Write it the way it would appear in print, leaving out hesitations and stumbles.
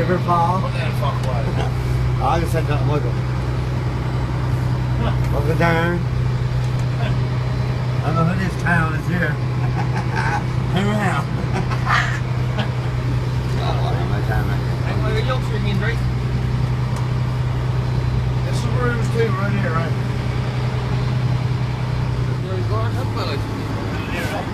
River Falls. What the fuck was it? I can say nothing. Wiggle. Look at down. I don't know who this town is here. Hang around. Hey, well, you're Hendry. There's some rooms too right here, right?